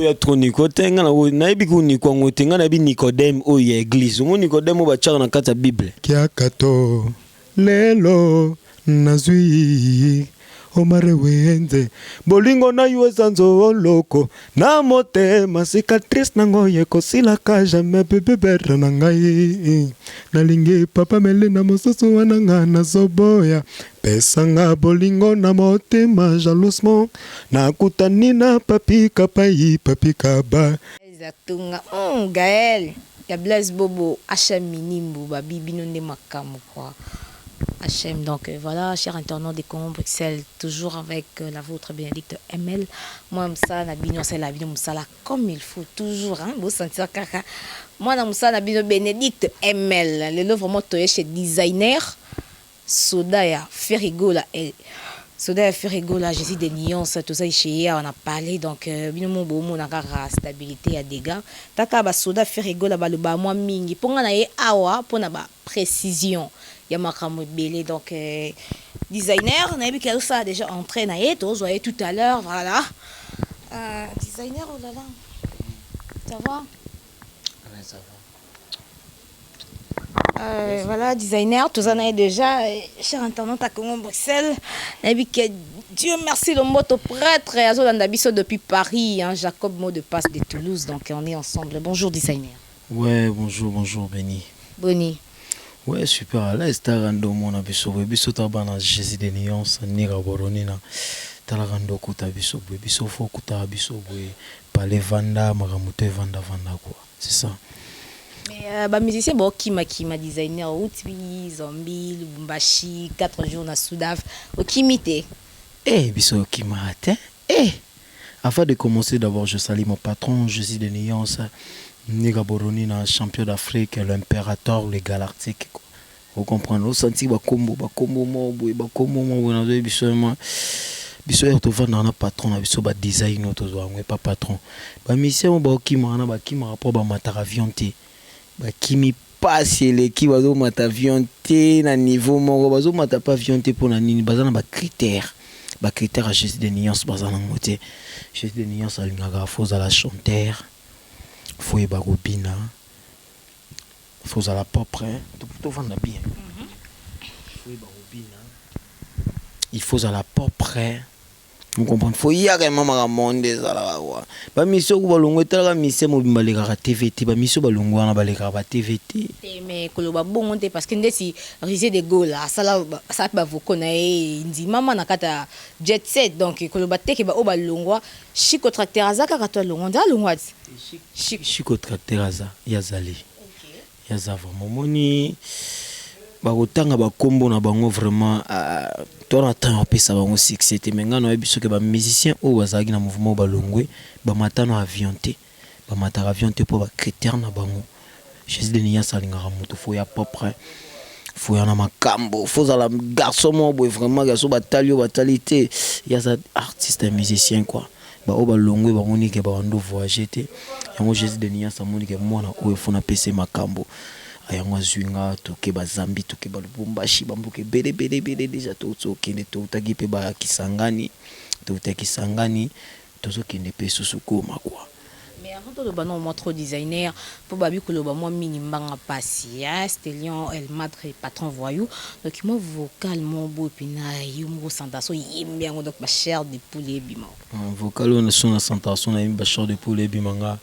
Ya troniko tenga na ibi kuniko ngotenga na bi Nicodème o ya église ngo Nicodème o bachaka na kata Bible kia kato lelo nazwi omare wenze bolingo na yueza nzo loko na motema cicatrice nango yekosilaka jamais bebe berre na ngai nalingi papa mele na mosusu wana nga nazoboya pesanga bolingo na motema jalousement nakutani na papi kapai papi kaba Exactunga Gaël ya Blaise Bobo HM Minimbo babibi nonde makamu quoi. HM donc voilà chers internautes des Congo Bruxelles toujours avec la vôtre Bénédicte ML moi msa na bino c'est la bino msala comme il faut toujours hein beau sentir kaka moi na msa na bino Bénédicte ML le vraiment toye chez designer Soda ya Ferigola et Soda ya Ferigola je suis des nuances tout ça chez on a parlé donc bino mo bo mo na kaka stabilité ya dégâts taka ba Soda Ferigola ba le ba moi mingi ponga na ye awa pona ba précision ya makambo belé donc designer na yebi ça déjà entré na ye to voyez tout à l'heure voilà designer oh là là ça va ouais, ça va voilà designer tout ça na déjà cher internaute à Congo Bruxelles na yebi que Dieu merci le moto prêtre azolanda biso depuis Paris hein, Jacob mot de passe de Toulouse donc on est ensemble bonjour designer ouais bonjour Béni Boni. Ouais, super. Là, c'est un rando mon abisso. Bisso tabana Jésus de nuances nira boronina. Talarando kuta bisso. Bisso fo kuta bisso. Parler vanda, maramute vanda quoi. C'est ça. Mais bah musicien bon kima designer outbi Zombie Lubumbashi 4 jours na Soudaf au kimité. Eh bisso kima atteint. Avant de commencer d'abord je salue mon patron Jésus de nuances. Niga Boronina, champion d'Afrique, l'impérateur, le galactique. Vous comprenez? Vous sentez que combo biso ya to vanda na patron na biso ba design to zo ngwe pas patron. Ba mission ba okima na ba kima rapport ba matara avion te. Ba kimi passe l'équipe ba zo mata avion te na niveau moko ba zo mata pas avion te pour na nini bazana ba critères. Ba critères à juste des nuances bazana ngote. Juste des nuances alingaka faut à la chanteur. Faut y barobina, faut à la propre, tout vendre bien. Faut y barobina, il faut à la propre. Vous comprenez? Faut y aller maman à monde des alawa. Ba mission ko balongo tala mission mo bimaleka ka TVT, ba mission balongo na baleka ba TVT. Mais koloba bongo te parce que ndesi risé de gola sala ça ba vokona e ndi mama na kata jet set donc koloba te ke ba o balongwa Chico tracteur azaka ka to longo nda longwa Chico tracteur aza yazali. OK. Yazava momoni ba kotanga ba kombo na bango vraiment toi attends on peut ça bango succès te mengano e biso ke ba musicien o bazaki na mouvement ba longwe ba matano avion te ba matara avion te pour ba critère na bango Jésus de nia salinga moto faut ya propre faut ya na makambo faut za la garçon mo boy vraiment garçon batalio batalité ya ça artiste musicien quoi ba o ba longwe ba moni ke ba ndo voyager te yango Jésus de nia sa moni ke mwana o faut na pese makambo ayangwa zwinga toke ba Zambi toke ba Lubumbashi bambuke bele déjà to kende to tagipe ba Kisangani to Kisangani tozo kende pe susukoma quoi. Mais avant de le banon moi trop designer pour babi ko le ba moi minimbanga pasi hein Stélion El Madre patron voyou donc moi vocal mon beau pina yumo santaso yimbi ngo donc ma chair de poulet bima vocal on son na santaso na yimba chair de poulet bimanga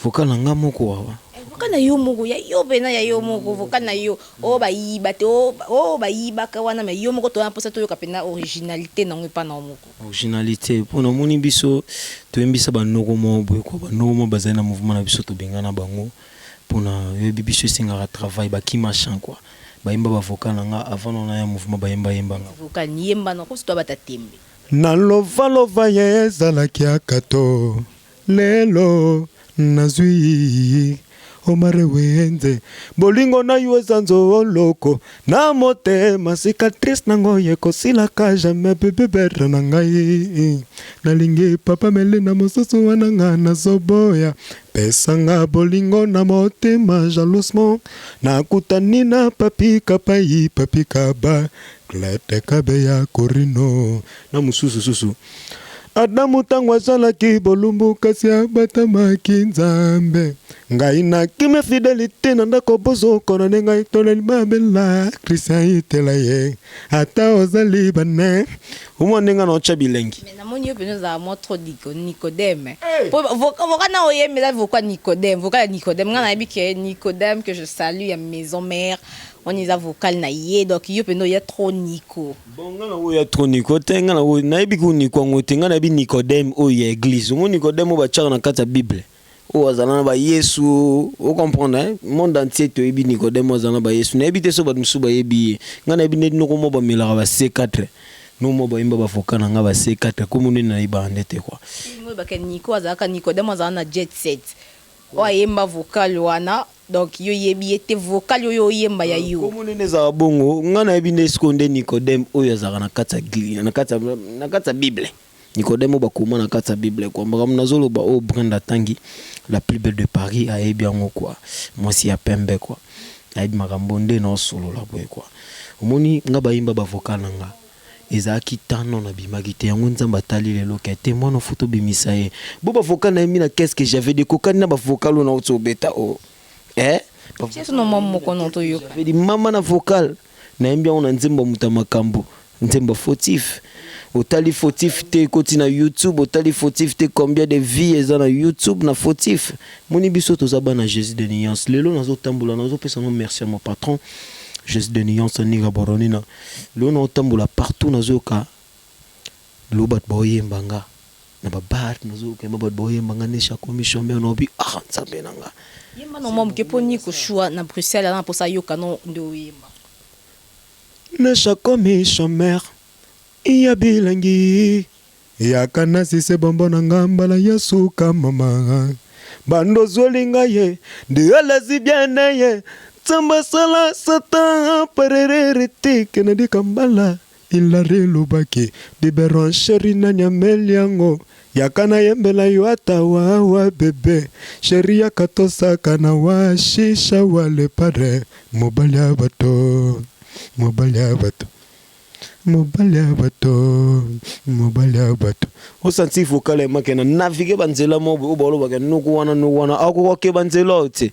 vocal nga moko wa vokana yo moko ya yo bena ya yo moko vokana yo o ba yiba te o ba yiba ka wana me yo moko to imposa to yo kapena originalité nango pa na moko originalité pona moni biso to embisa ba noko mo boy ko ba noko mo bazana mouvement na biso to bengana bango pona yo bibiso singa travail ba ki machin quoi ba yimba ba vocal nga avant na ya mouvement ba yimba nga vocal yemba no ko sto ba tatembe na lova yezala kia kato lelo nazwi omare wenze bolingo na yueza nzo loko na motema cicatrice nango yekosilaka jamais bebe berre na ngai nalingi papa mele na mosusu wana nga nazoboya pesanga bolingo na motema jalousement nakutani na papi kapai papi kaba klete kabe ya korino na mususu Adamu tango azalaki bolumbu kasi abatamaki Nzambe. Ngai nakimi fidelité na ndako bozoko na ngai toleli mabela Christian itela ye ata ozali bane umone nga na ocha bilengi. Mais namoni yo peno za mo trop Nicodème. Voka na oye mais là voka Nicodème, voka Nicodème nga na yebi ke Nicodème que je salue à maison mère. On y a vocal na ye donc yo peno ya trop Nico. Bon nga na oya trop Nico tenga na oya na yebi ku Nico ngotenga na bi Nicodème oya église. Ngo Nicodème o ba tchaka na kata Bible. O azana ba Yesu, o comprendre monde entier to yebi Nicodème o azana ba Yesu. Na yebi te so ba musu ba yebi. Nga na yebi ne no ko mo ba mela ba C4. No mo ba imba ba fokana nga ba C4 ko munene na iba ndete kwa. Mo ba ke Nico azaka Nicodème azana jet set. O yemba vocal wana donc yo yebi ete vocal yo yemba ya yo. Ko munene za bongo nga na yebi ne skonde Nicodème o yazaka na kata gli na kata Bible. Nicodème ba koma na kata Bible kwa mbaka mnazolo ba o Brenda Tangi la plus belle de Paris a yebi yango kwa. Moi si ya pembe kwa. Ayebi makambo nde na solo la boye kwa. Omoni nga ba imba ba vocal nga. Ezaki tano na bimaki te yango Nzambe atali lelo ke te mwana foto bimisa ye bo ba vocal na yemi na qu'est-ce que j'avais des kokani na ba vocal na otso beta o c'est son nom moko non to yo j'avais dit mama na vocal na yembi on Nzembo muta makambo Nzembo fautif otali fautif te koti na YouTube otali fautif te combien de vies eza na YouTube na fautif moni biso to zaba na Jésus de Nuance lelo nazo tambola nazo pesa no merci à mon patron Jésus de Nuance Niga Boronina. L'on otambola partout nazoka. Lobat boye mbanga. Na babat nazoka babat boye mbanga ne chaque commission mais on obi Nzambe nanga. Yemba no mom ke poni ko choix na Bruxelles na pour ça yoka no ndo yemba. Ne chaque commission mère. Iya bilangi. Ya kana si se bombo nanga mbala yasuka mama. Bando zolinga ye. De alazi bien ye. Samba sala sata parerete kenadi kambala ilare lubaki biberon sheri na nyameliango yakana yembela yo atawa bebe sheri yakatosa kana wa shisha wale pare mobali abato osanti vocal makena naviguer banzela mobo o bolo baka nuku wana ako ke banzela ote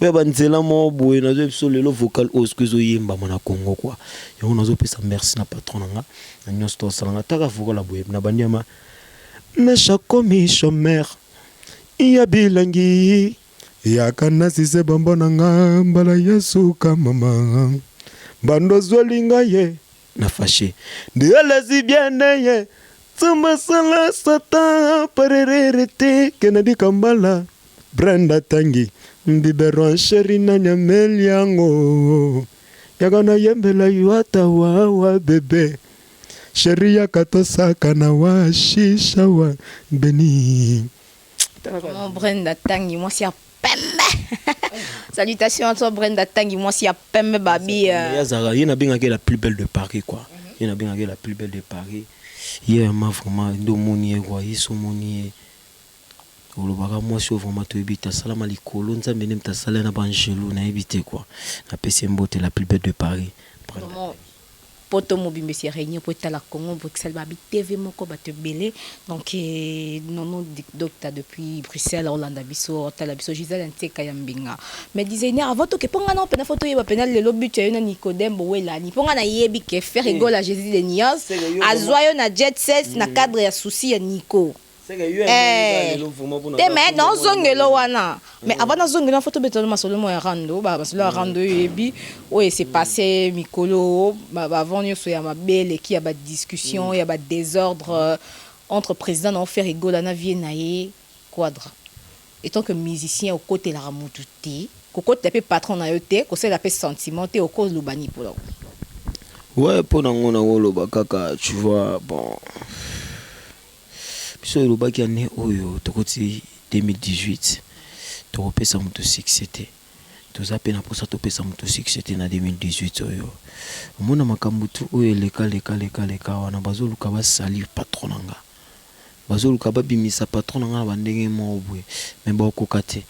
we banzela mobo na zo biso lelo vocal oskuzo yimba mana Congo kwa yango nazo pesa merci na patron nga na nyosto salanga taka vocal boye na banyama na chakomi chômeur iya bilangi yakana sise bombo nanga mbala yasuka mama bando zolinga ye na fâché de alazi bien ye Samba sala sata parerete kenadi kambala Brenda Tangi biberon sheri na nyameliango yakana yembela yuata wa bebe sheri yakatosa kana wa shisha wa beni Brenda Tangi moi si pembe. Salutations à toi Brenda Tangi moi si pembe babi. Yazara yena bingaki la plus belle de Paris quoi. Yena bingaki la plus belle de Paris. Hier ma vraiment ndo moni quoi iso moni olobaka moi si vraiment to ebita salama likolo Nzambe ne mta sala na banjelu na ebité quoi. Na pese mbote la plus belle de Paris. Poto mobimbe si réunion pour la Congo Bruxelles babi TV moko ba te belé donc non docteur depuis Bruxelles Hollande biso tala biso Gisèle Nteka yambinga mais designer avant to ke ponga na pena photo yeba pena le but ya na Nicodème wela ni ponga na yebi ke faire rigole à Jésus de Nuance azoyo na jet set na cadre ya souci ya Nico mais non zongelo wana mais avant na zongelo photo beto ma solo mo ya rando ba solo rando yebi ouais c'est passé mikolo avant yo so ya mabele qui ya ba discussion ya ba désordre entre président na faire rigole na vie na ye quadre étant que musicien au côté la ramututi ko côté pe patron na yo te ko c'est la pe sentiment te au cause lubani pour là ouais pour ngona woloba kaka tu vois bon biso elobaki ane oyo tokoti 2018 tokopesa moto succès te toza pe na posa topesa moto succès te na 2018 oyo omona makambo tu oyo leka wana bazoluka basali patron nanga bazoluka babimisa patron nanga na bandenge mo boye mais bakoka te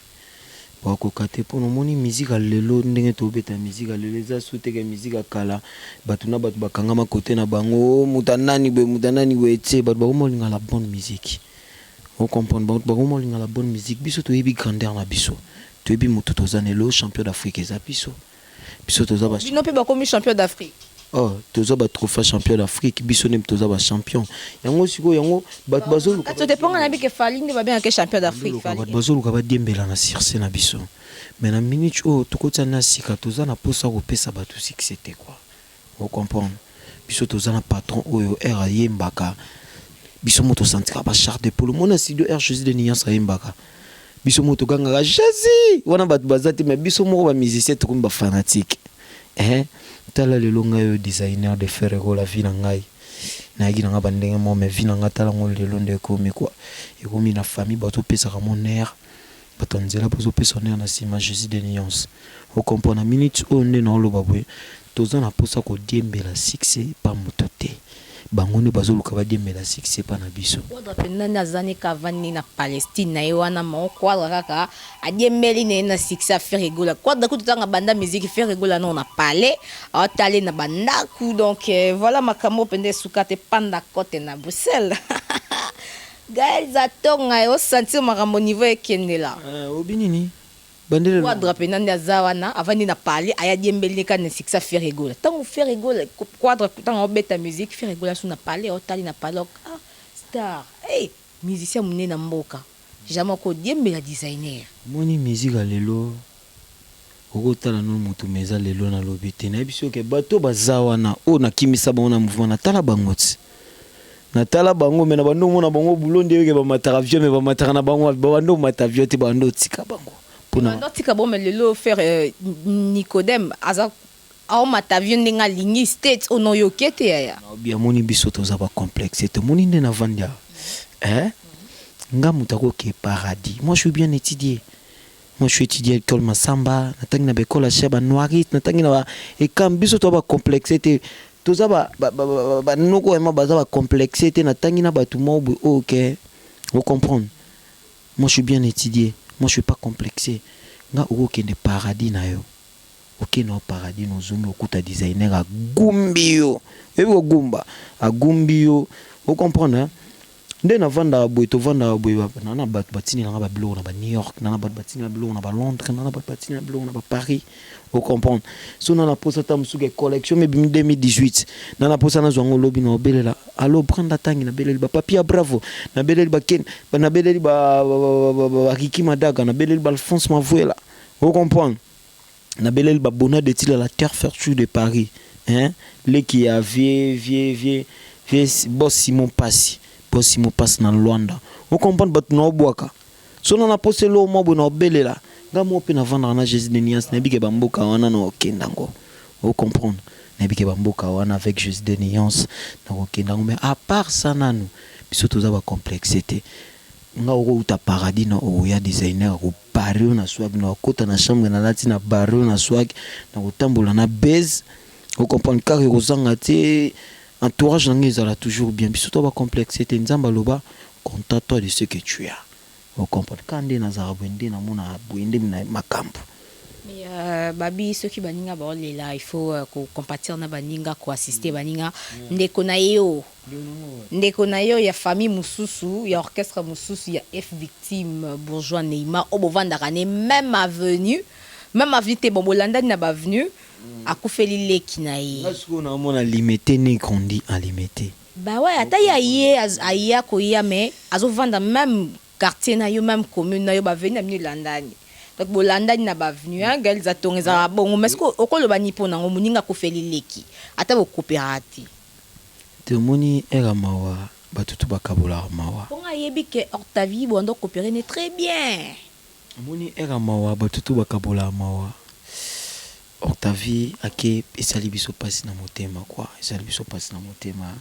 bakoka te mpo namoni miziki ya lelo ndenge tobeta miziki ya lelo eza so teke miziki ya kala bato na bato bakangama kote na bango mutanani boye tie bato bakomolinga la bonne musique ocomprendre bato bakomolinga la bonne musique biso toyebi grandeur na biso toyebi moto toza lelo champion d'Afrique eza biso toza bino mpe bakomi champion d'Afrique. toza batrophée champion d'Afrique biso nde toza bachampion yango sikoyo yango bato bazoluka kati oteponga na bike fali nde babengaka champion d'Afrique bato bazoluka badiembela na surse na biso mais na minute oyo tokotia na sika toza na posa kopesa bato succès te quoi ocomprendre biso toza na patron oyo r ayembaka biso moto osantika bachar de polo mona studio r Jésus de Niance ayembaka biso moto ogangaka Jésus wana bato baza te mais biso moko bamusicien tokomi bafanatique tala lelo ngai oyo designer de faire la vie na ngai nayaki nanga bandenge mo mais vie na nga tala ngo lelo nde ekomi quoi ekomi na famille bato opesaka mo nerf bato nzela bazopesa nerf na nsima Jésus de Niance ocomprendre na minute oyo nde naoloba boye toza na mposa kodiembela succès pa moto te bango nde bazoluka badiembela succès pa na biso kwadra mpenza nde azani kavandi na Palestine na ye wana mao kwadra kaka adiembeli na ye na succès affaire egola kwadra kutu tanga banda musique faire egola na na palais aotale na bandaku donc voilà makambo mpenza esuka te panda kote na Bruxelles Gaël Zatonga osentir makambo niveau ekendela obinini kwadra mpenza nde aza wana avandi na palais ayadiembeli ka na succès affaire egola ntango faire egola kwadra ntango obeta musique faire egola so na palais aotali na palais star musicien monene na mboka jamais kodiembela designer moni musique ya lelo okotala no moto meza lelo na lobi te nayebi soki bato baza wana oyo nakimisa bango na mouvement natala bango ti natala bango me na bando omona bango bulondi oyoke bamataka avion me bamataka na bango bando omata avion te bando otika bango bando otika bango me lelo faire Nicodème aza aomata avion ndenge alingi state ono oyoki ete yaya amoni biso toza bacomplexe tomoni nde navandi awa nga moto akoke paradis moi je suis bien étudié moi je suis étudié à l'école Massamba natangi na baekole ache banoirit natangi na ekam biso toza bacomplexe te toza banoko ema baza bacomplexe te natangi na bato moko boye oyo ke ocomprendre moi je suis bien étudié moi je suis pas complexé nga okokende paradis na yo okende au paradis nozongi okuta designer agumbi yo ebi kogumba agumbi yo ocomprendre nde navandaka boye tovandaka boye nana bato batini nanga babiloko na New York nana bato batini na biloko na Londres nana bato batini na biloko na Paris ocomprendre so nana posa ta mosuku collection mebimi 2018 nana posa nazwango lobi na obelela alo prendre tangi nabeleli bapapi ya bravo nabeleli baken nabeleli bakiki madaga nabeleli Alphonse Mavuela ocomprendre nabeleli babona de tila la terre fertile de Paris leki ya vie boss Simon Passi Simon passe na Luanda on comprend bato na obwaka so na pose lo mo bo na obelela nga mo pe na vendre na Jésus de Niance na bike bamboka wana na okendango on comprendre na bike bamboka wana avec Jésus de Niance na okendango mais à part ça nanu biso toza ba complexité nga oko uta paradis na oya designer ko barrio na swag na kota na chambre na lati na barrio na swag na kotambola na base on comprend car ko zanga te entourage nange ezala toujours bien biso to ba complexité nzamba loba contente-toi de ce que tu as au comprendre quand nde nazara bwende na mona bwende na makambo mais babi ceux qui baninga ba lela il faut compatir na baninga ko assister baninga ndeko na yo ya famille mususu ya orchestre mususu ya F victime bourgeois Neymar obovandaka ne même avenue te bon bolanda na ba avenue akufeli leki na ye parce qu'on a mona limité ne grandi en limité bah ouais ata ya ye aya ko ya mais azovanda même quartier na yo même commune na yo ba venir na landani donc bolandani na ba avenue Gaël Zatonga za bon mais ko okoloba ni pona ngo muninga akufeli leki ata bo coopérative te moni era mawa batutu bakabola mawa ponga yebi ke Octavie bondo coopérer ne très bien moni era mawa batutu bakabola mawa Octavie ake esali biso pasi na motema quoi esali biso pasi na motema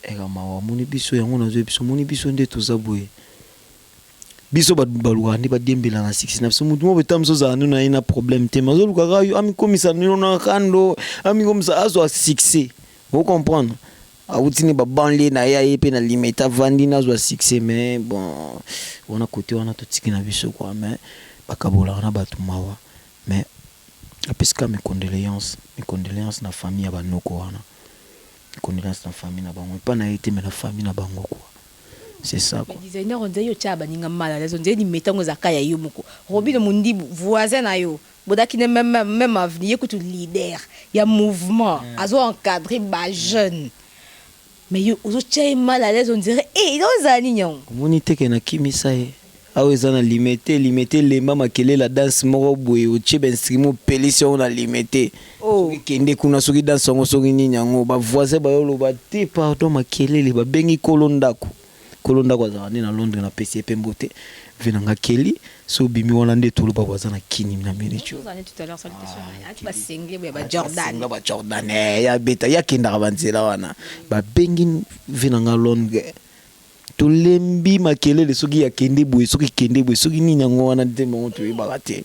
era mawa moni biso yango nazo biso moni biso nde tozaboye biso baluka ndi badiembela na 69 so mutu mo betamso za anu na ina problème te mazo luka yo ami komisa nino na kando ami komisa azo a succès vous comprendre autini ba banlieue na ya pe na limita vandi na zo succès mais bon on a côté on a tout tiki na biso quoi mais bakabola na batu mawa mais apeska mes condoléances na famille ya banoko wana condoléances na famille na bango pas na été mais la famille na bango quoi c'est ça quoi. Designer on dit yo tcha baninga mal à l'aise on dit ni metango zakaya yo moko Robin Mundi voisin na yo bodaki même avenir que leader il y a mouvement azo encadrer ba jeune mais yo ozo tcha mal à l'aise on dirait eh dans zani nyon communauté ke na kimisa e awe na limité les mama kele la danse moko boye o chebe instrument pelisi on a limité oh kende kuna soki danse ngo soki nyango ba voisin ba yolo ba te pardon makelele ba bengi kolondako za na Londres na PCP mbote venanga keli so bimi hollandais tout le ba voisin na kini na méricho tout à l'heure salutation ba single ba Jordan ya beta ya kinda banzela wana ba bengi venanga Londres to lembi makelele soki ya kende boye soki nini yango wana ndemo to yebaka te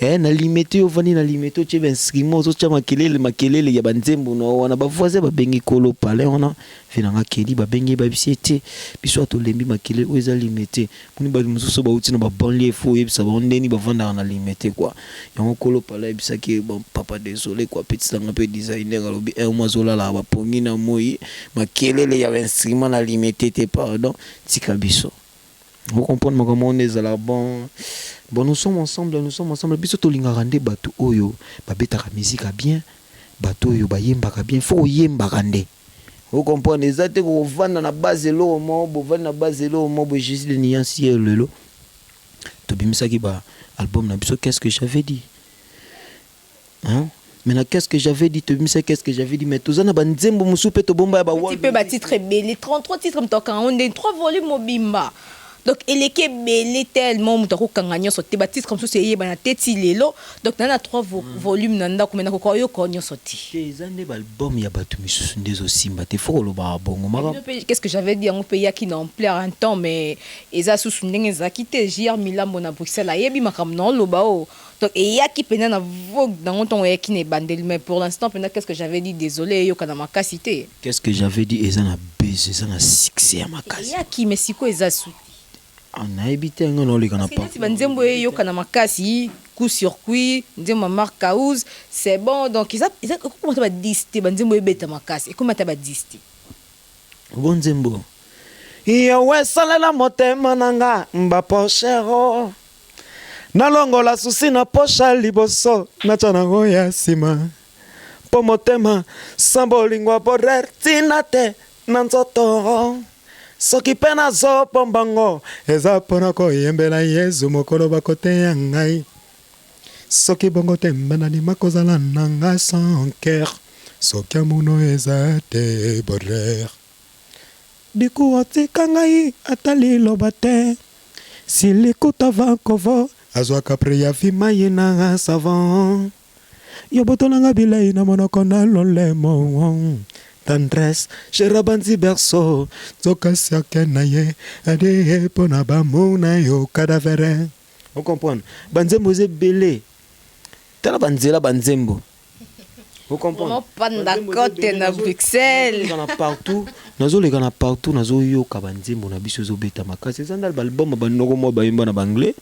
na limité ovani na limité che benskimo so cha makelele ya banzembo no wana ba voisin ba bengi kolo pale wana finanga keli ba bengi ba bisiete biso to lembi makelele o eza limité muni ba mususu ba uti na ba banlieue fo yebisa ba ndeni ba vanda na limité quoi yango kolo pale yebisa ke bon papa désolé quoi petit sanga pe designer alobi un mois zola la ba pongi na moi makelele ya instrument na limité te pardon tika biso. Vous comprenez comment on est là bon nous sommes ensemble biso to linga rande batu oyo ba betaka musique bien batu oyo ba yembaka bien faut yemba rande. Vous comprenez exacte ko vanda na base lo mo bo vanda na base lo mo bo Jésus de Niansi lelo to bimisa ki ba album na biso qu'est-ce que j'avais dit hein. Maintenant qu'est-ce que j'avais dit to bimisa qu'est-ce que j'avais dit mais tozana ba nzembo musupe to bomba ya ba un petit peu ba titre belé 33 titres mtoka on est 3 volumes mobimba. Donc il est belé tellement mutako kanganya sote ba titre comme ça c'est ba na teti lelo donc na 3 volumes nanda ko mena ko yo konyo soti ezande ba album ya batu misusu ndezo simba te foko lo ba bongo mara qu'est-ce que j'avais dit en pays qui n'en plaire un temps mais eza susu ndenge za kité JR Milambo na Bruxelles ayebi makam non lo ba o donc et ya ki pena na vogue dans ton ya ki ne bandel mais pour l'instant pena qu'est-ce que j'avais dit désolé yo kana makasité qu'est-ce que j'avais dit ezana buzz ezana succès ya makasi ya ki mesiko eza su on a évité un on les gana pas si banzembo yo kana makasi coup circuit nzembo marque house c'est bon donc ils comment ba diste banzembo beta makasi et comment ta ba diste bon nzembo iya wesala la motema nanga mba pochero nalongola susi na pocha liboso na chanango ya sima po motema sambolingwa porer tinate na nzoto soki pe nazopombango eza mpona koyembela Yesu mokolo bakote ya ngai soki bongo te mbananima kozala na ngai sans cœur soki amuno eza te bonheur diku otika ngai ata liloba te silikuta Vancouver azwaka priya vima ye na savant yo botolanga bilei na monoko na lolemo tendresse Sherabanzi berceau zoka sakanaye ade pona bamuna yo cadavere. Vous comprenez banzembo ze belé tala banzela banzembo. Vous comprenez panda côté na Bruxelles on a partout nazo les gana partout nazo yo kabanzembo na biso zo beta makasi zandal album banoko mo baimba na anglais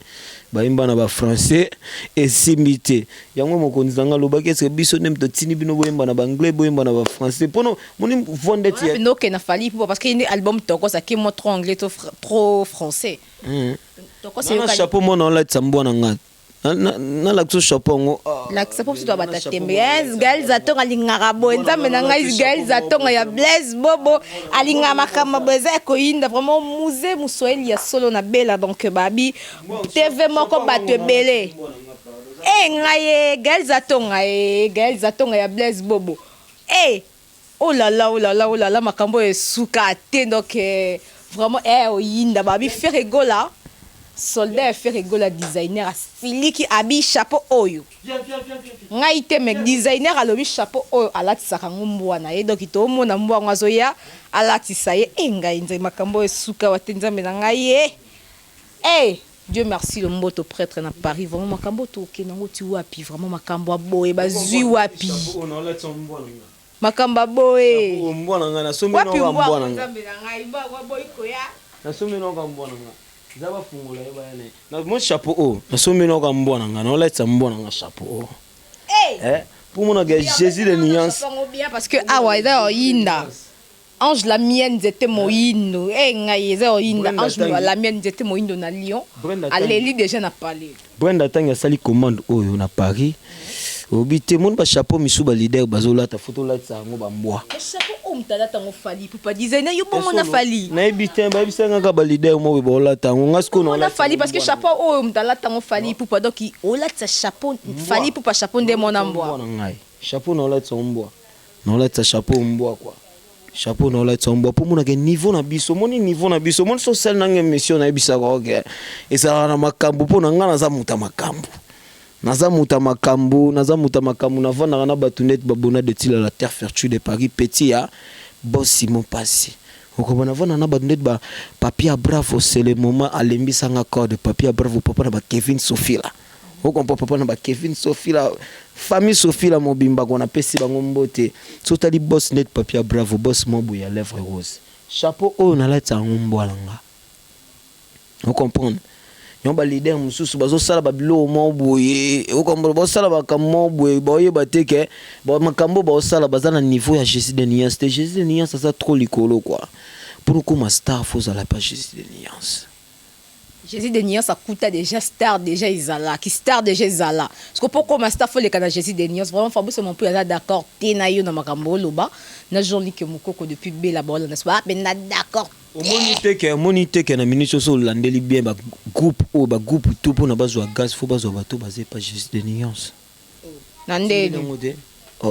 baimba na ba français et simité yango mokonzi zanga lobaki est-ce que biso nem to tini bino boimba na anglais boimba na ba français pono moni vonde ti no ke na fali parce que ni album toko ça qui moi trop anglais trop français toko c'est un chapeau mon on la tsambo na ngat na la chapeau la chapeau tu dois battre yes girls atonga lingara bo nzambe na ngai girls atonga ya Blaise Bobo alinga makama beza ko inda vraiment musée muswahili ya solo na bela donc babi TV moko batwe belé ngai girls atonga ya Blaise Bobo oh là là makambo esuka te donc vraiment oyinda babi faire rigola soldat fait rigola designer asili ki abi chapeau oyo ngai te mec designer alobi chapeau oyo alatisaka ngombo na ye donc to mona mbwa ngazo ya alatisa ye ngai nze makambo esuka watenza mena ngai Dieu merci le mboto prêtre na Paris vraiment makambo to ke nango ti wapi vraiment makambo boye bazui wapi makamba boye mbwana nga nasombi wapi no mbwa mbwana nga nzambe na ngai mbwa boy koya nasombi no mbwana nga zaba fungola yeba yane na mo chapeau o nasombi no mbwana nga no letsa mbwana nga chapeau pour mon gars Jésus de nuance parce que awa eza oyinda ange la mienne c'était moyindo ngai eza oyinda ange la mienne c'était moyindo na Lyon aleli déjà na parler Brenda tanga sali commande oyo na Paris obité mon ba chapeau misu ba leader bazolata photo la tsango ba mbwa chapeau mtala tango fali pour pas designer yo bon na fali na ebité ba bisanga ka ba leader mo ba olata ngo ngasko no na fali parce que chapeau oyo mtala tango fali pour pas donc olata chapeau fali pour pas chapeau de mon mbwa ngai chapeau no olata mbwa no olata chapeau mbwa quoi chapeau no olata mbwa pour mon ke niveau na biso moni niveau na biso mon social na mission na ebisa ko ke esa na makambu po na ngana za muta makambu naza muta makambu navanda na batunet babona de tila la terre fertue de Paris petit ya boss Simon Passy okoma navanda na batunet ba papier bravo c'est le moment alembi sanga code papier bravo papa na ba Kevin Sofila okompa papa na ba Kevin Sofila famille Sofila mobimba kona pesi bango mbote sotali boss net papier bravo boss mobu ya lèvre rose chapeau o na lata ngombwalanga on comprendre yomba leader mususu bazosala babilo moboye okombo bosala bakamoboye boye bateke ba makambo bosala bazana niveau ya Jésus de Nuance de Jésus de Nuance ça trop likolo quoi pour comme star faut à la page Jésus de Nuance Jésus de Nuance ça coûte déjà star déjà Isala qui star déjà Isala parce que pour comme star faut les canal Jésus de Nuance vraiment Fabrice mon peu là d'accord tenayo na makambo loba na journée que mukoko depuis bela bola n'est-ce pas mais na d'accord monite ke na minute so landeli bien ba groupe tout pour na bazwa gaz faut bazwa bato bazé pas Jésus de Nuance nandeli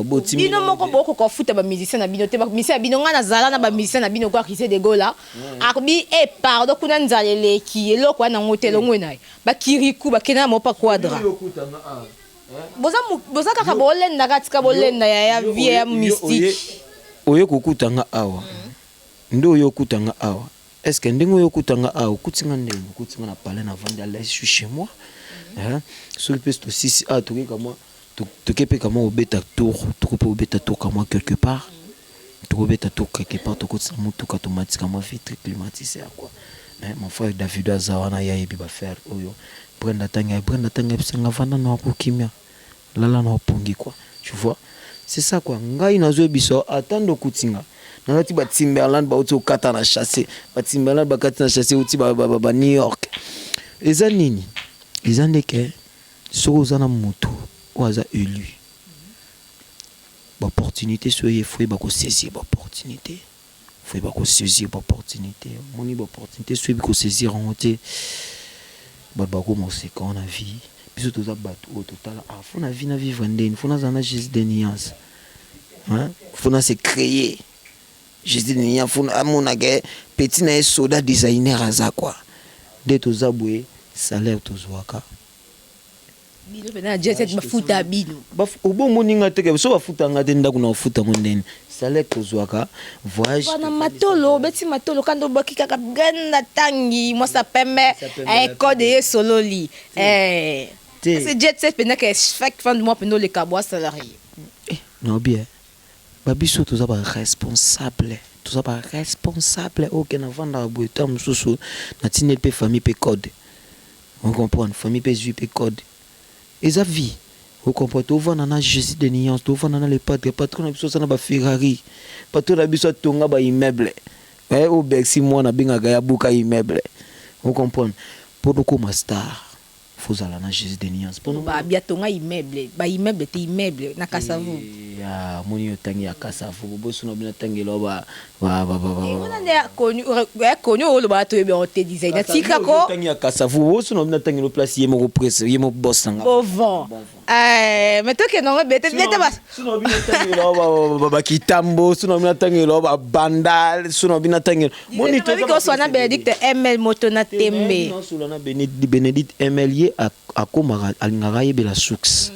botimi bino moko boko ko futa ba musicien na bino te ba musicien bino nga na zala na ba musicien na bino kwa kise de gola arbi pardon kuna nzalele ki eloko na ngotelo ngwena ba kiriku ba kena mo pa quadra boza kaka bolenda katika bolenda ya vie ya mystique oyo kokutanga awa ndo yo kutanga awa est-ce que ndingo yo kutanga awa kutinga ndenge kutinga na parler na vendre là chez moi sur le piste aussi to ke kama to kepe kama obeta tour to ko obeta tour kama quelque part to obeta tour quelque part to kutsa mutuka automatique kama vitre climatisée quoi mon frère David Azawana ya yebi ba faire oyo Brenda tanga bisanga vanda na ko kimia lala na opungi quoi tu vois c'est ça quoi ngai nazo biso attendre kutinga nalati ba Timberland ba uti okata na chasser ba Timberland ba kata na chasser uti ba New York eza nini eza ndeke soko zana moto oaza élu ba opportunité soye foi ba ko saisir ba opportunité foi ba ko saisir ba opportunité moni ba opportunité soye ba ko saisir en te ba ko mo se quand na vie biso to za bato au total faut na vie na vivre ndeni faut na zana Jésus de Nuance faut na se créer Jésus de Nuance faut na mona ke petit na soda designer aza quoi de to za boué salaire to zwaka bino pena jet bafuta bino obo moninga teke so bafuta ngate ndako na futa mondeni salaire to zwaka voyage bana matolo beti matolo kando bakika ka ganda tangi moi ça permet code et sololi c'est jet set pena que chaque fin de mois pena le kabwa salarié non bien babiso to za ba responsable tout ça pas responsable aucun avant dans boita mususu na tine pe famille pe code on comprend famille pe ju pe code et ça vie on comprend to vana na Jésus de Nuance to vana na le patron na biso sana ba Ferrari patron na biso tonga ba immeuble au Bercy moi na binga ya buka immeuble on comprend pour nous comme star faut aller na Jésus de Nuance pour nous ba biatonga immeuble ba immeuble te immeuble na Kasavu ya moni yotangi ya Kasavu boso na bina tangelo ba on a connu o lo ba to be hotel designer tika ko tangi ya Kasavu boso na bina tangelo place yemo presse yemo boss nga bon mais to ke no bete ba suno bina tangelo ba kitambo suno bina tangelo ba bandal suno bina tangelo moni to ko so na Benedict ML moto na tembe non suno na Benedict ML akoma alingaka yebela succès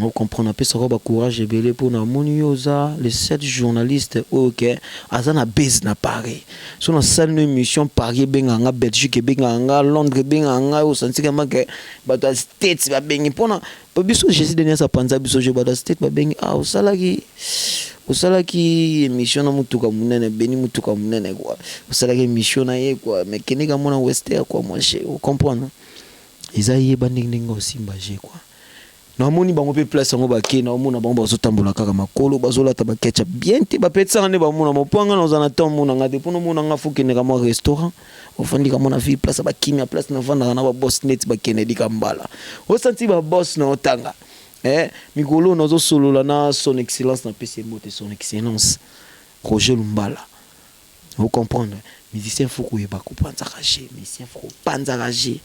on comprend un peu ça va courage et belé pour na monioza les 7 journalistes OK azana base na Paris sur na salle émission Paris benganga Belgique benganga Londres benganga au senti que bato states ba bengi pona biso Jésus de Nuance panza biso je bato state ba bengi au salaki osalaki émission na mutuka munene beni mutuka munene quoi osalaki émission na ye quoi mais kene ka mona wester quoi moi je comprendre eza yeba ndenge osimba je quoi na moni bango pe place ngo bake na mona bango bazotambola kaka makolo bazolata bakecha bien te bapetsa ne ba mona mopanga na ozana temps mona ngate pono mona nga fukene ka mo restaurant ofandi ka mona vie place bakimia place na vanda na ba boss net bakene dika mbala o senti ba boss na otanga mikolo nazo solola na son excellence na PC mote son excellence Roger Lumbala vous comprendre musicien faut que ba kupanza rager musicien faut kupanza rager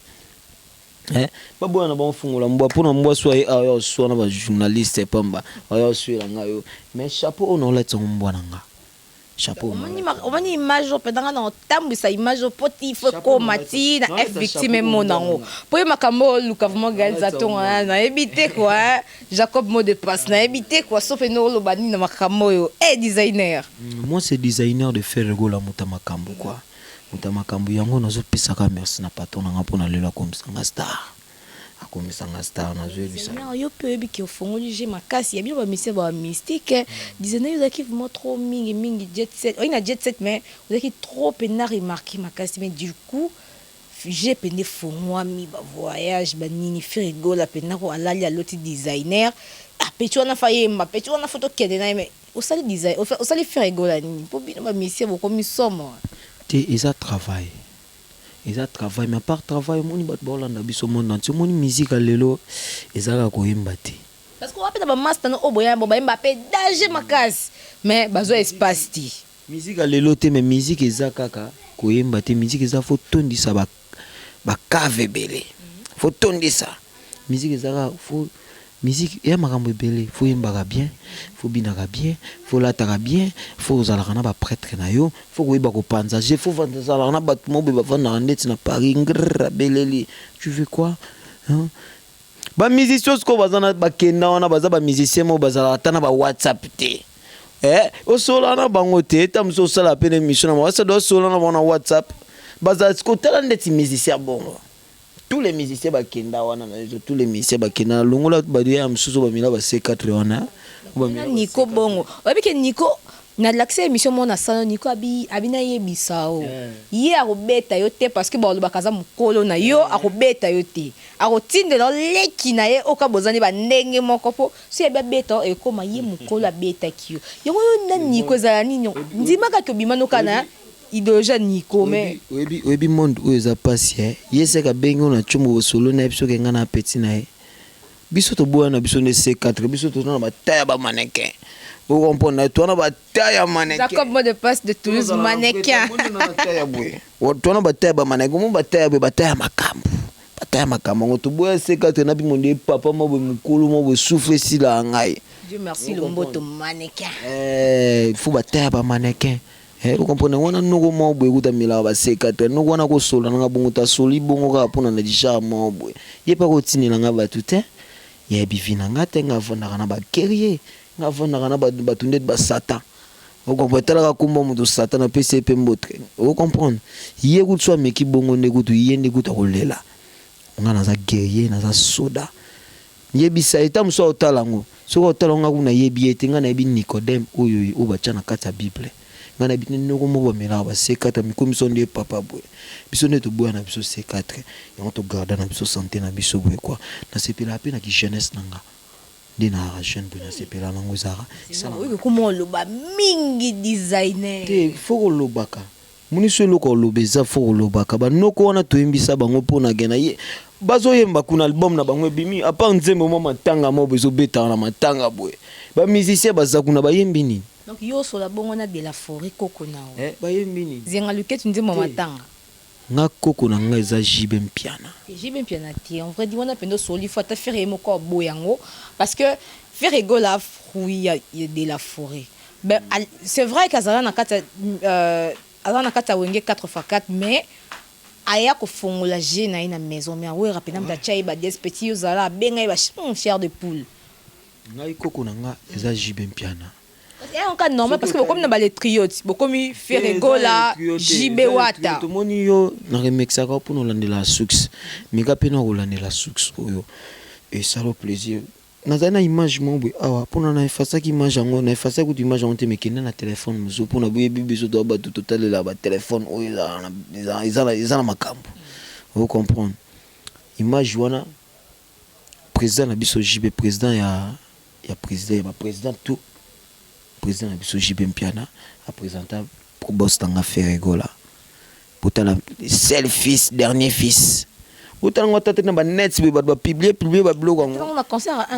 baboya na banfungola mbwa pona mbwa so ayo so na ba journaliste pamba ayo so la ngayo mais chapeau on la tson mbwa nanga chapeau omani image pendant na tambisa image poti fo ko mati na f victime monango po makambo luka vraiment galizaton na ebité quoi Jacob mot de passe na ebité quoi sauf no lo bani na makambo yo designer moi c'est designer de faire rigola mutamakambo quoi mutamakambo yango nazo pisaka merci na patron nga pona lela comme ça nga star akomisanga star na zo bisa non yo peut bi ki ofongoli je makasi ya bien ba monsieur ba mystique designer yo qui vraiment trop mingi jet set il a jet set mais vous qui trop pena remarqué makasi mais du coup j'ai peine fongwa mi ba voyage ba nini faire rigola pena ko alali a l'autre designer pecho na faye ma pecho na photo kende na mais au sali design au sali faire rigola nini po bino ba monsieur bo comme somme te eza travail mais à part travail moni bat bolanda biso monde entier moni musique lelo ezaka koyemba te parce que on appelle ba master no oboya bo ba Mbappé danger makasi mais bazo espace ti musique lelo te mais musique ezaka kaka koyemba te musique eza faut tondisa ba cave belé faut tondisa musique ezaka faut musique ya makambo ebele faut yembaka bien faut binaka bien faut lataka bien faut ozalaka na ba prêtre na yo faut koyeba kopanza je faut vandazala na bato mobe bavandaka ndeti na Paris ngrrr beleli tu veux quoi hein ba musicien ko bazana bakenda wana baza ba musicien mo bazala ata na ba WhatsApp te osola na bango te tamso sala pene mission na wasa do sola na bona WhatsApp baza ko tala ndeti musicien bongo tous les musiciens bakenda wana tous les musiciens bakenda longola badia msuzo bamila ba C4 wana Nico bongo obike Nico na l'accès émission mon asano Nico abina yebisao ye akobeta yo te parce que ba bakaza mukolo na yo akobeta yo te akotinde lo leki na ye okabozani ba ndenge moko po so yeba beta e koma ye mukolo abeta kiyo yo na Nico za nini ndimaka to bimano kana idéologie Nico mais oyebi monde oyo eza pasi yeseka bengi ona chumbo solo na biso kenga na petit na ye biso to boya na biso ne C4 biso to na bataya ba mannequin o comprendre to na bataya mannequin Jacob mot de passe de Toulouse mannequin to na bataya ba mannequin mo bataya makambo ngo to boya C4 na bi monde papa mo mukulu mo souffle sila ngai Dieu merci le mot de mannequin faut bataya ba mannequin vous comprenez on a nous mo boy kuta mila ba C4 nous wana ko sola nga bongo ta soli bongo ka pona na disha mo boy ye pa ko tinela nga ba tout ye bivina nga tenga vonaka na ba guerrier nga vonaka na ba tundet ba satan vous comprenez tala ka kumba mu satan na PCP mbotre vous comprenez ye kutso meki bongo ne kutu ye ne kuta ko lela nga na za guerrier na za soda ye bisa eta mso otalango soko otalanga kuna ye biete nga na bi Nicodème oyo o ba tshana kata Bible ngana bitene ko mo bomela ba C4 mi komiso ndie papa boy biso ne to boya na biso C4 yango to garder na biso santé na biso boy quoi na sepela pe na ki jeunesse nanga ndina jeune boy na sepela nango zara ça oui ko mo lo ba mingi designer te foko lobaka muni so loko lobeza foko lobaka ba noko wana to imbisa bango pona gena ye bazo yemba kuna album na bango bimi apa nzembo mo matanga mo bezo beta na matanga boy ba musicien baza kuna ba yembi nini donc yo so la bongo na de la forêt koko nao ba yembi nini zenga luketu nzembo matanga nga koko na nga eza jibe mpiana ti en vrai di wana pendo soli faut ta faire moko boyango parce que faire rigola fruit de la forêt ben c'est vrai qu'azala na kata azala na kata wenge 4x4 mais aya ko fongola je na ina maison mais we rapena mta chai ba des petits yo zala benga ba chair de poule ngai koko na nga eza jibe mpiana et en cas normal parce que comme na ba les triotes comme faire rigola jibe wata to moni yo na remixaka pour no landela succès mika pena ko landela succès oyo et ça le plaisir nazali na image moko awa mpona na efasaki image yango na efasaki kutu image yango te mekende na telefone mosusu mpona boyebi biso to bato totalela batelefone oyo eza na makambo vous comprendre image wana président na biso JB président ya président ya baprésident tout président na biso JB Mpiana apresenta boss tanga Ferregola potala seul fils dernier fils autant on t'a na ba net ba publier ba blog on a concert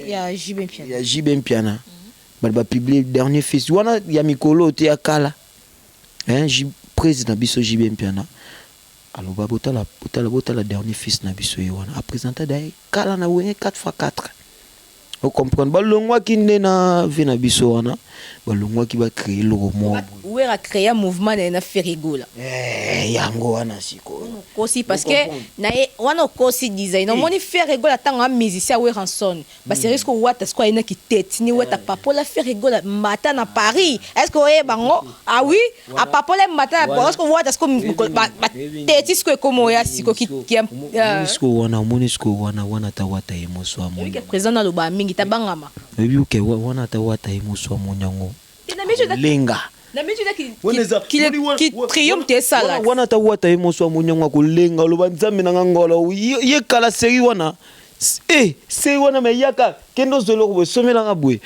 ya JB Mpiana ya JB Mpiana ba publier dernier fils wana ya mikolo te akala président biso JB Mpiana alors ba botala dernier fils na biso wana a présenté dai kala na wene 4x4 vous comprenez balongwa ki na ve na biso wana balongwa ki ba créer le roman ouais a créé un mouvement na Ferregola yango wana siko aussi parce que na wana aussi design moni Ferregola tanga musicien ouais ranson ba c'est risque wata sko ina ki tête ni wata papola Ferregola matin à Paris est-ce que ouais bango ah oui à papola matin est-ce que wata sko ba tête sko comme ya siko ki wana ta wata emoso amoni président na loba mingi tabangama ebi uke wana ta wata emoso amonyango lenga na meju qui triomphe ça là wana ta wata emoso amonyango kolenga loba nzambe na ngolo ye kala série wana série wana me yaka kendo zolo ko somela nga bwe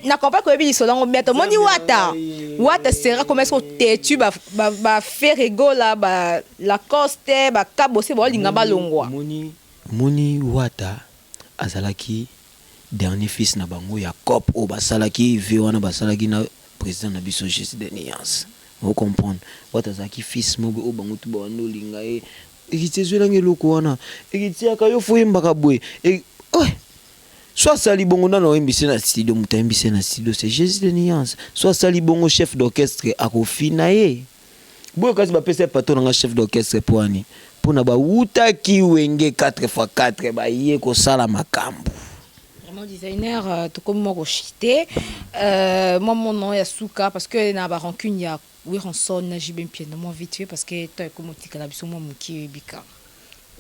na comprends que bi solango meto moni wata sera comme est-ce que tetu ba Ferregola ba Lacoste ba Cabosé ba linga balongwa moni wata azalaki dernier fils na bango ya cop o basalaki vie wana basalaki na président na biso Jésus de Niance vous comprendre wata azalaki fils mobe o bango tu ba linga ekitezwelange loko wana ekitiaka yo foyembaka bwe soit sali bongo na oyembise na studio mutayembise na studio c'est Jésus de Niance soit sali bongo chef d'orchestre akofina ye boyo kasi bapesa pato nanga chef d'orchestre poani pona ba utaki wenge 4x4 ba ye ko sala makambo vraiment designer to comme moi chité moi mon nom est Souka parce que na ba rancune ya oui ranson na JB Mpiana moi vite fait parce que toi comme tika la biso moi muki bika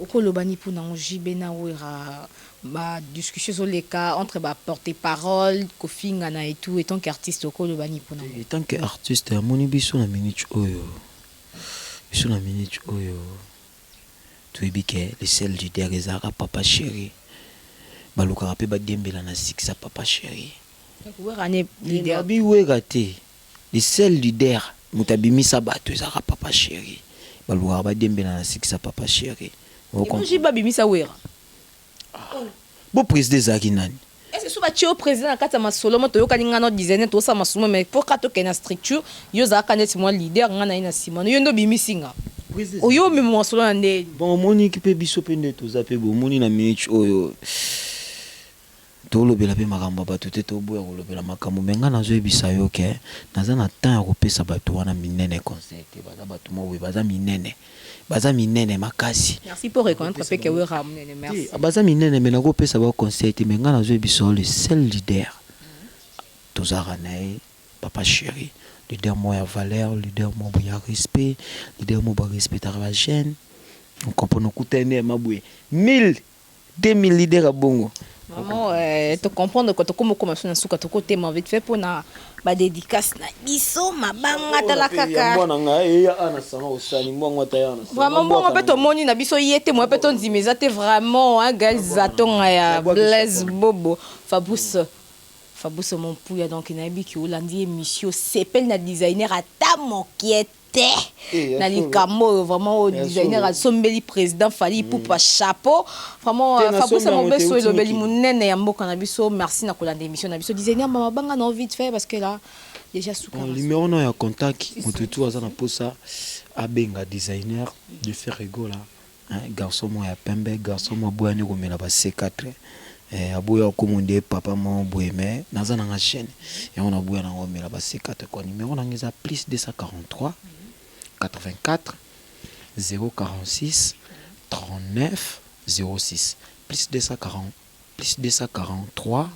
okolobani pona JB na wera ba discussion sur les cas entre ba porte-parole kofinga na et tout étant qu'artiste okolobani pona étant qu'artiste moni biso na minute oyo tu ebike le sel du derezara papa chéri baluka rapé ba dembela na sixa papa chéri wera ne leader bi wera te le sel du der mutabimisa bato ezaka papa chéri baluka ba dembela na sixa papa chéri okoji ba bimisa wera bo président zaki nani est-ce que soba tio président kata masolo moto yoka ninga no designer to sa masumo mais pour kato kena structure yo zaka net moi leader ngana ina simano yo ndo bimisinga oyo meme masolo na nde bon moni ki pe biso pe nde to zape bo moni na minute oyo to lobela pe makambo bato te to boya ko lobela makambo menga na zo ebisa yo ke naza na temps ya kopesa bato wana minene concert baza bato mo we baza minene makasi. Merci pour reconnaître pe que we ramene merci. Baza minene mais na kopesa ba concert menga na zo ebisa le seul leader tozara nae papa chéri leader mo ya valeur leader mo ya respect leader mo ba respecter la jeune on comprend kutene mabwe 1000 2000 leaders à bongo. Maman, te comprendre que tu commences à souka to côté ma vite fait pour na ba dédicace na biso mabanga ta la kaka. Vraiment bon on peut te moni na biso yete moi peut te ndimeza te vraiment un gars zatonga ya Blaise Bobo Fabrice mon pouya donc na bi ki olandi émission s'appelle na designer ata mokiete na likamo vraiment au designer a sombeli président fali pour pas chapeau vraiment Fabrice mon beso et lobeli munene ya mboka na biso merci na kolanda émission na biso designer mama banga na vite fait parce que là déjà souka numéro na ya contact mututu azana posa abenga designer de Ferregola garçon mo ya pembe garçon mo boyani ko mena ba C4 aboya komonde papa mo boyeme naza na nga chaîne et on a boya na ngomela ba C4 ko numéro na ngeza plus 243 84 046 39 06 plus 243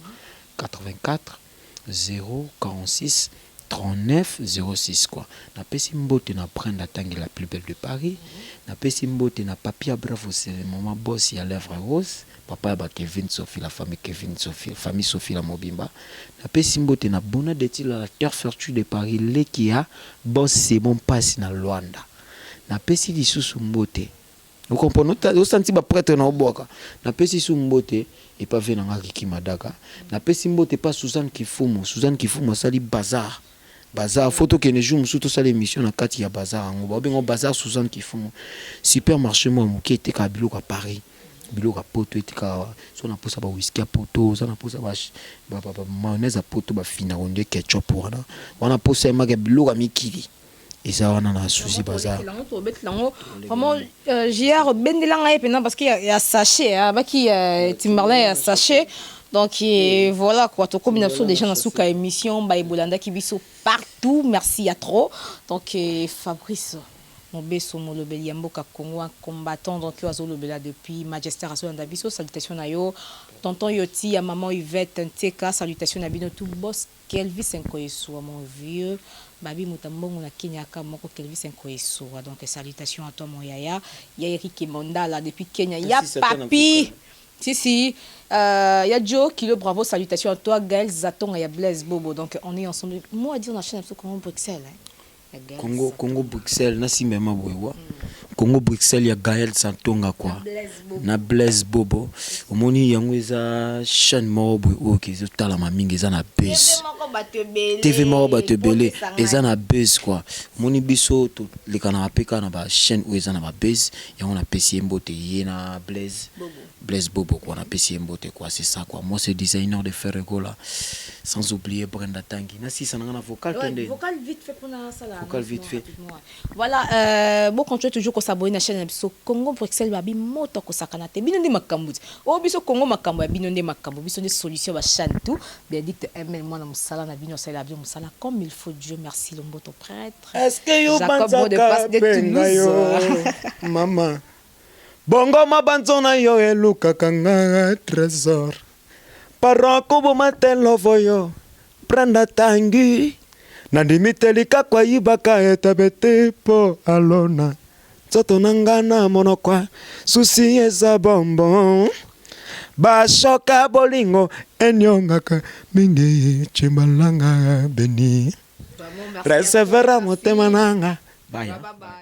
84 046 39 06 quoi. Na pesi mbote na Brenda Tangi la plus belle de Paris. Na pesi mbote na Papia Bravo c'est le maman boss ya Lèvres Rose. Papa ba Kevin Sophie la famille Kevin Sophie, famille Sophie la Mobimba. Na pesi mbote na Bona Deti la terre fertile de Paris Lekia boss c'est bon passe na Luanda. Na pesi lisusu mbote. Vous comprenez? Vous sentez ba prêtre na oboka. Na pesi su mbote et pas venir en Kiki Madaka. Na pesi mbote pas Suzanne Kifumo. Suzanne Kifumo sali bazar. Bazar photo que ne joue surtout ça l'émission na kati ya bazar. On va bien au bazar Suzanne Kifumo. Supermarché moi qui était à Biloko à Paris. Biloko à poto était ka so na posa ba whisky à poto, so na posa ba mayonnaise à poto ba fina onde ketchup wana. Wana posa ma biloko à mikili. Et ça on a souci bazar. Vraiment JR bendelanga epena parce qu'il y a sachet ba qui Timberlake a sachet. Donc voilà quoi, to comme nous déjà dans souka émission ba ebolanda ki biso partout, merci à trop. Donc Fabrice Mobeso Molobeli Yamboka Congo combattant donc oiseau lobela depuis Majesté Raso Ndabiso, salutations à yo tonton Yoti à maman Yvette Nteka, salutations à bino tout boss Kelvis Nkoyeso mon vieux Babi Mutambongo na Kenya moko Kelvis Nkoyeso. Donc salutations à toi mon yaya, ya Eric Monda là depuis Kenya, ya papi. Si, y a Joe Kilo, bravo, salutations à toi, Gaël Zaton et Blaise Bobo. Donc on est ensemble. Moi, à dire dans la chaîne Congo Bruxelles. Congo Bruxelles, nasi même boywa. Congo Bruxelles, y a Gaël Zaton quoi. Na Blaise Bobo. Au moni yango eza chaîne mo boy OK, zo tala ma mingi eza na bus. TV mo ba te belé, eza na bus quoi. Moni biso to le kana apeka na ba chaîne où eza na ba bus, yango na pesi mbote yena Blaise Bobo. Blaise Bobo quoi, on a payé mbote quoi, c'est ça quoi. Moi c'est designer de Ferrego là. Sans oublier Brenda Tangi. Nasi ça n'a vocal tendé. Vocal vite fait pour la salle. Vocal vite fait. Voilà, bon continuez toujours qu'on s'abonne à la chaîne so Congo Bruxelles babi moto ko sakanate. Binondi makambu. Oh biso Congo makambu binondi makambu. Biso des solutions ba chaîne tout. Bénédicte ML moi na musala na bino sala bien musala comme il faut. Dieu merci le mboto prêtre. Est-ce que yo banzaka de maman bongo mabanzona yo elukaka nga trésor paroko bomatelo voyo Brenda Tangi nandimitelika kwa yibaka etabete po alona nzoto nangana monokwa susi eza bonbon bashoka bolingo enyongaka mingi chimbalanga beni resevera motema nanga bye.